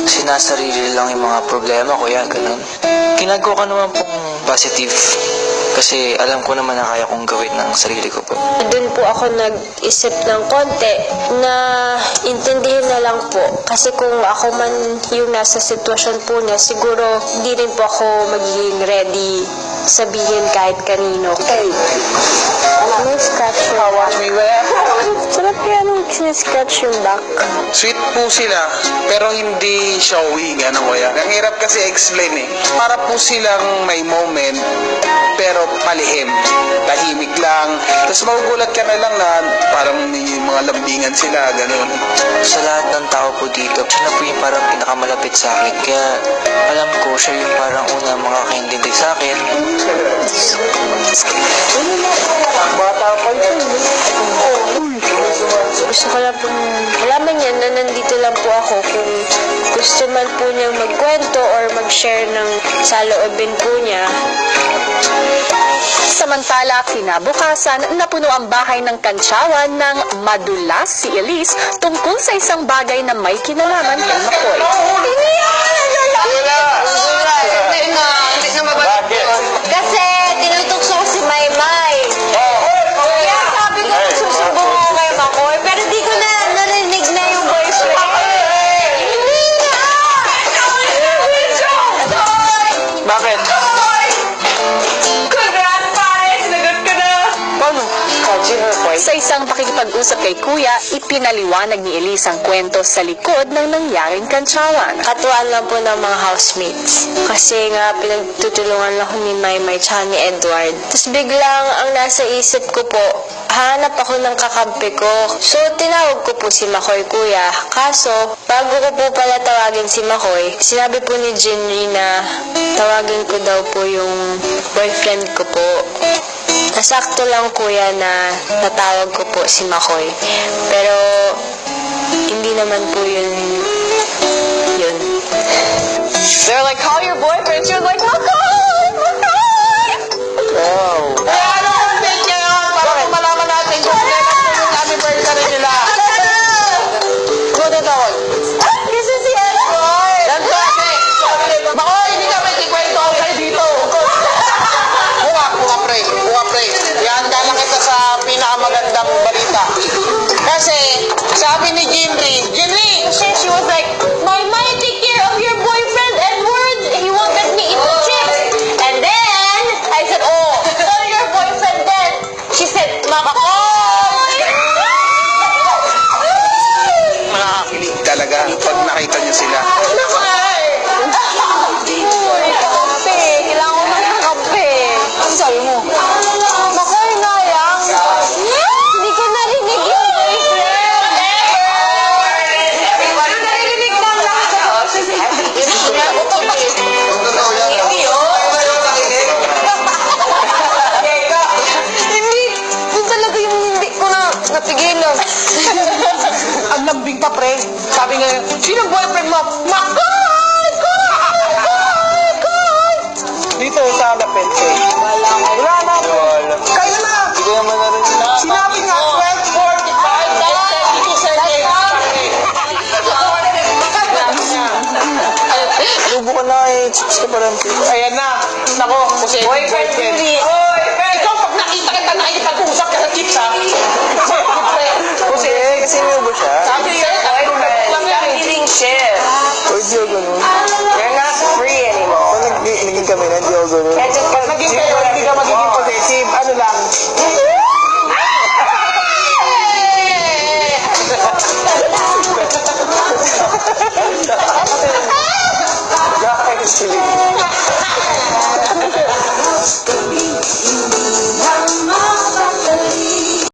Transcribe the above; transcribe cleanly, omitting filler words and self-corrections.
Sinasarili lang yung mga problema ko, yan, ganun. Ginagawa ko naman pong positive. Kasi alam ko naman na kaya kong gawin ng sarili ko po. Doon po ako nag-isip ng konti na intindihin na lang po. Kasi kung ako man yung nasa sitwasyon po niya, siguro di rin po ako magiging ready sabihin kahit kanino. May scratch yung back. Sarap kaya nung siniscratch yung back. Sweet po sila, pero hindi showy, gano'n kuya. Ang hirap kasi explain eh. Para po silang may moment, pero palihim. Tahimik lang. Tapos magugulat ka na lang na parang may mga lambingan sila, gano'n. Sa lahat ng tao po dito, siya na po yung parang pinakamalapit sa akin. Kaya alam ko, siya yung parang unang makakaintindig sa akin. Bata pa yun. Gusto ko lang pong malaman niya na nandito lang po ako kung gusto man po niyang magkwento or mag-share ng saloobin po niya. Samantala, kinabukasan, napuno ang bahay ng kantsawan ng madulas si Elise tungkol sa isang bagay na may kinalaman kay Makoy. Kasi tinutukso ko si Maymay. Kaya sabi ko susumbong ako kay Makoy, pero di ko na narinig na yung boyfriend. Bakit? Sa isang pakikipag-usap kay Kuya, ipinaliwanag ni Elise ang kwento sa likod ng nangyaring kantsawan. Katuwaan lang po ng mga housemates. Kasi nga, pinagtutulungan lang ko ni Maymay tsaka ni Edward. Tapos biglang ang nasa isip ko po, hanap ako ng kakampi ko. So, tinawag ko po si Makoy, Kuya. Kaso, bago ko po pala tawagin si Makoy, sinabi po ni Jinri na tawagin ko daw po yung boyfriend ko po. Nasakto lang, Kuya, na natawag ko po si Makoy. Pero, hindi naman po yun. They're like, call your boyfriend. She was like, Makoy! Makoy! Wow. Kaya ano kung date ngayon para kung malaman natin kung kailan po yung anniversary nila. Ano tatawag? Kasi si Edward! Lantate! Bako, hindi ka may kikwento ako sa'yo dito. Buwa pre. Ihanda lang kita sa pinakamagandang balita. Kasi, sabi ni Jinri, She was like, Maymay, take care of your boyfriend, Edward. He won't let me eat the chips. And then, I said, oh, tell your boyfriend then. She said, Makoy! Nakakakilig talaga pag nakita niyo sila. Kailangan ko ng kape. Ano sabi mo? Makoy, nayang. Hindi ko narinig yung boyfriend. Narinig lang lahat. Hindi talaga yung hindi ko na napigilan. ang lambing pa pre. Sabi nga, sinong boyfriend mo? Makoy! Dito sa Lapense. Wala na. Kayo na. Hindi ko naman na rin. Sinabi nga, 12:45. Lubo ka na eh. Chips ka pa rin. Ayan na. Nako, kasi boyfriend. Oy, ikaw pag nakita kita nakikipag-usap ka sa chips ha. Kasi may ubo siya. Sabi yun, Eating chips. O di ako ganun. You're not free anymore. Pag naging kami na, di ako ganun. pag naging kayo, hindi ka magiging possessive. Ano lang? Nakakakilig.